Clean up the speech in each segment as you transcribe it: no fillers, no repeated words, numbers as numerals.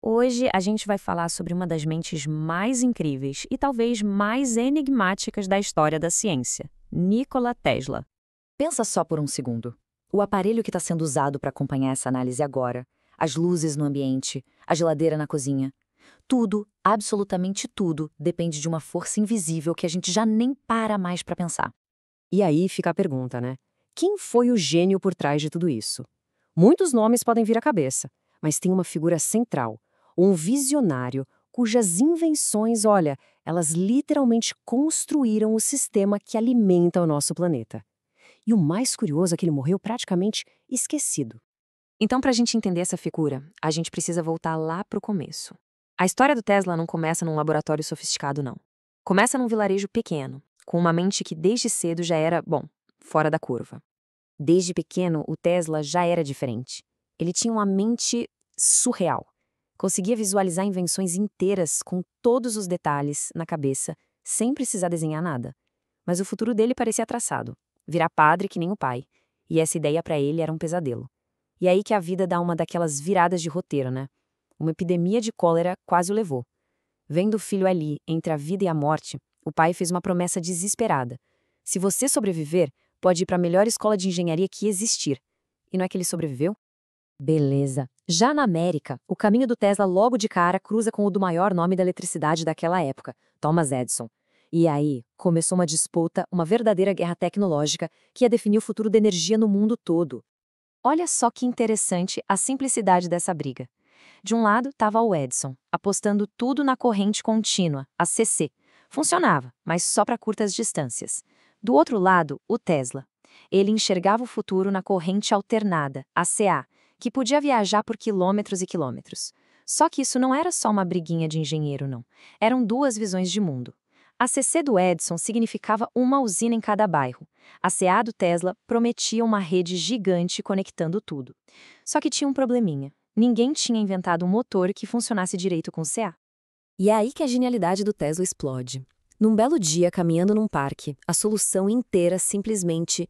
Hoje a gente vai falar sobre uma das mentes mais incríveis e talvez mais enigmáticas da história da ciência, Nikola Tesla. Pensa só por um segundo. O aparelho que está sendo usado para acompanhar essa análise agora, as luzes no ambiente, a geladeira na cozinha. Tudo, absolutamente tudo, depende de uma força invisível que a gente já nem para mais para pensar. E aí fica a pergunta, né? Quem foi o gênio por trás de tudo isso? Muitos nomes podem vir à cabeça, mas tem uma figura central, um visionário cujas invenções, olha, elas literalmente construíram o sistema que alimenta o nosso planeta. E o mais curioso é que ele morreu praticamente esquecido. Então, para a gente entender essa figura, a gente precisa voltar lá para o começo. A história do Tesla não começa num laboratório sofisticado, não. Começa num vilarejo pequeno, com uma mente que desde cedo já era, fora da curva. Desde pequeno, o Tesla já era diferente. Ele tinha uma mente surreal. Conseguia visualizar invenções inteiras com todos os detalhes na cabeça, sem precisar desenhar nada. Mas o futuro dele parecia traçado. Virar padre que nem o pai. E essa ideia para ele era um pesadelo. E aí que a vida dá uma daquelas viradas de roteiro, né? Uma epidemia de cólera quase o levou. Vendo o filho ali, entre a vida e a morte, o pai fez uma promessa desesperada. Se você sobreviver, pode ir para a melhor escola de engenharia que existir. E não é que ele sobreviveu? Beleza. Já na América, o caminho do Tesla logo de cara cruza com o do maior nome da eletricidade daquela época, Thomas Edison. E aí, começou uma disputa, uma verdadeira guerra tecnológica que ia definir o futuro da energia no mundo todo. Olha só que interessante a simplicidade dessa briga. De um lado estava o Edison, apostando tudo na corrente contínua, a CC. Funcionava, mas só para curtas distâncias. Do outro lado, o Tesla. Ele enxergava o futuro na corrente alternada, a CA, que podia viajar por quilômetros e quilômetros. Só que isso não era só uma briguinha de engenheiro, não. Eram duas visões de mundo. A CC do Edison significava uma usina em cada bairro. A CA do Tesla prometia uma rede gigante conectando tudo. Só que tinha um probleminha. Ninguém tinha inventado um motor que funcionasse direito com CA. E é aí que a genialidade do Tesla explode. Num belo dia, caminhando num parque, a solução inteira simplesmente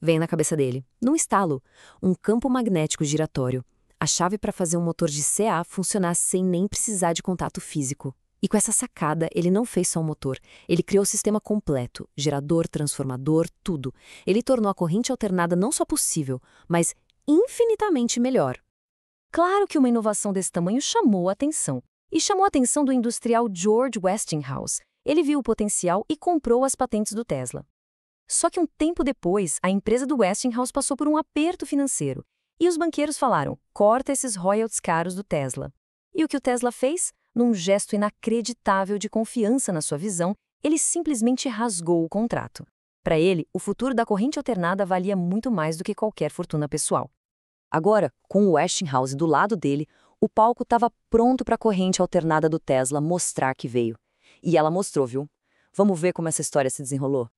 vem na cabeça dele. Num estalo, um campo magnético giratório. A chave para fazer um motor de CA funcionar sem nem precisar de contato físico. E com essa sacada, ele não fez só o motor. Ele criou o sistema completo, gerador, transformador, tudo. Ele tornou a corrente alternada não só possível, mas infinitamente melhor. Claro que uma inovação desse tamanho chamou a atenção. E chamou a atenção do industrial George Westinghouse. Ele viu o potencial e comprou as patentes do Tesla. Só que um tempo depois, a empresa do Westinghouse passou por um aperto financeiro. E os banqueiros falaram, corta esses royalties caros do Tesla. E o que o Tesla fez? Num gesto inacreditável de confiança na sua visão, ele simplesmente rasgou o contrato. Para ele, o futuro da corrente alternada valia muito mais do que qualquer fortuna pessoal. Agora, com o Westinghouse do lado dele, o palco estava pronto para a corrente alternada do Tesla mostrar que veio. E ela mostrou, viu? Vamos ver como essa história se desenrolou?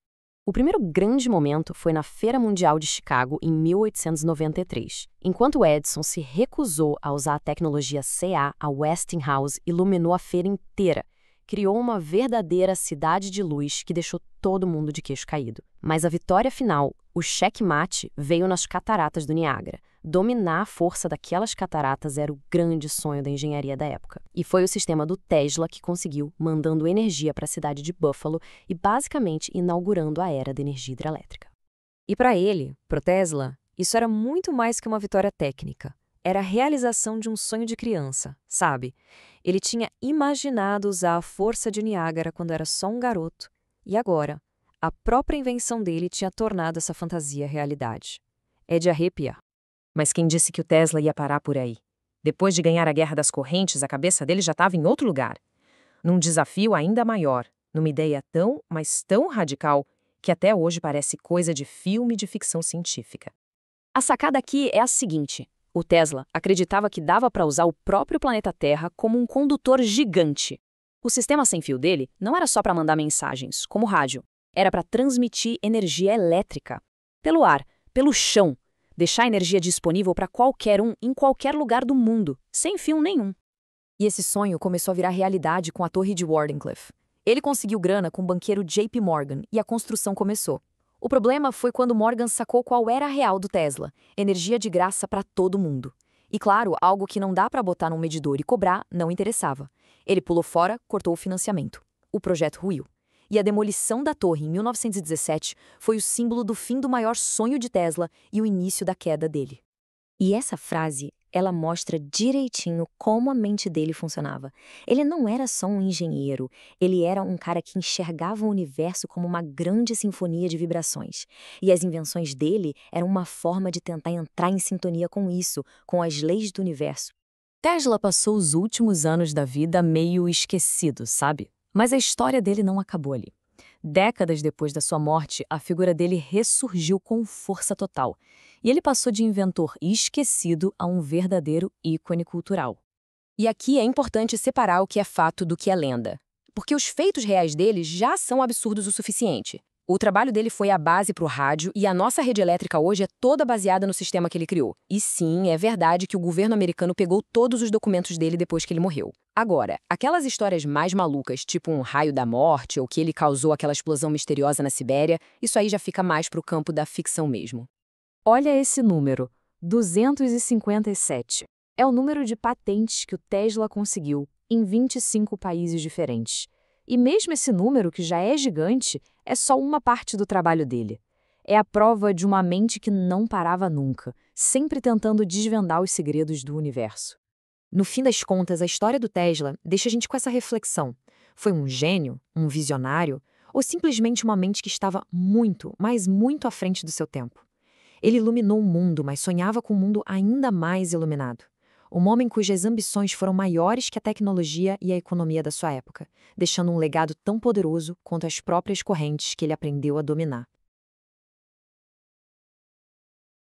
O primeiro grande momento foi na Feira Mundial de Chicago, em 1893. Enquanto Edison se recusou a usar a tecnologia CA, a Westinghouse iluminou a feira inteira. Criou uma verdadeira cidade de luz que deixou todo mundo de queixo caído. Mas a vitória final, o checkmate, veio nas cataratas do Niágara. Dominar a força daquelas cataratas era o grande sonho da engenharia da época. E foi o sistema do Tesla que conseguiu, mandando energia para a cidade de Buffalo e basicamente inaugurando a era da energia hidrelétrica. E para ele, pro Tesla, isso era muito mais que uma vitória técnica. Era a realização de um sonho de criança, sabe? Ele tinha imaginado usar a força de Niágara quando era só um garoto. E agora, a própria invenção dele tinha tornado essa fantasia realidade. É de arrepiar. Mas quem disse que o Tesla ia parar por aí? Depois de ganhar a guerra das correntes, a cabeça dele já estava em outro lugar. Num desafio ainda maior, numa ideia tão, mas tão radical, que até hoje parece coisa de filme de ficção científica. A sacada aqui é a seguinte. O Tesla acreditava que dava para usar o próprio planeta Terra como um condutor gigante. O sistema sem fio dele não era só para mandar mensagens, como rádio. Era para transmitir energia elétrica. Pelo ar, pelo chão. Deixar a energia disponível para qualquer um em qualquer lugar do mundo, sem fio nenhum. E esse sonho começou a virar realidade com a Torre de Wardenclyffe. Ele conseguiu grana com o banqueiro JP Morgan e a construção começou. O problema foi quando Morgan sacou qual era a real do Tesla: energia de graça para todo mundo. E claro, algo que não dá para botar num medidor e cobrar não interessava. Ele pulou fora, cortou o financiamento. O projeto ruiu. E a demolição da torre em 1917 foi o símbolo do fim do maior sonho de Tesla e o início da queda dele. E essa frase, ela mostra direitinho como a mente dele funcionava. Ele não era só um engenheiro, ele era um cara que enxergava o universo como uma grande sinfonia de vibrações. E as invenções dele eram uma forma de tentar entrar em sintonia com isso, com as leis do universo. Tesla passou os últimos anos da vida meio esquecido, sabe? Mas a história dele não acabou ali. Décadas depois da sua morte, a figura dele ressurgiu com força total. E ele passou de inventor esquecido a um verdadeiro ícone cultural. E aqui é importante separar o que é fato do que é lenda. Porque os feitos reais dele já são absurdos o suficiente. O trabalho dele foi a base para o rádio e a nossa rede elétrica hoje é toda baseada no sistema que ele criou. E sim, é verdade que o governo americano pegou todos os documentos dele depois que ele morreu. Agora, aquelas histórias mais malucas, tipo um raio da morte ou que ele causou aquela explosão misteriosa na Sibéria, isso aí já fica mais para o campo da ficção mesmo. Olha esse número, 257. É o número de patentes que o Tesla conseguiu em 25 países diferentes. E mesmo esse número, que já é gigante, é só uma parte do trabalho dele. É a prova de uma mente que não parava nunca, sempre tentando desvendar os segredos do universo. No fim das contas, a história do Tesla deixa a gente com essa reflexão. Foi um gênio, um visionário, ou simplesmente uma mente que estava muito, mas muito à frente do seu tempo? Ele iluminou o mundo, mas sonhava com um mundo ainda mais iluminado. Um homem cujas ambições foram maiores que a tecnologia e a economia da sua época, deixando um legado tão poderoso quanto as próprias correntes que ele aprendeu a dominar.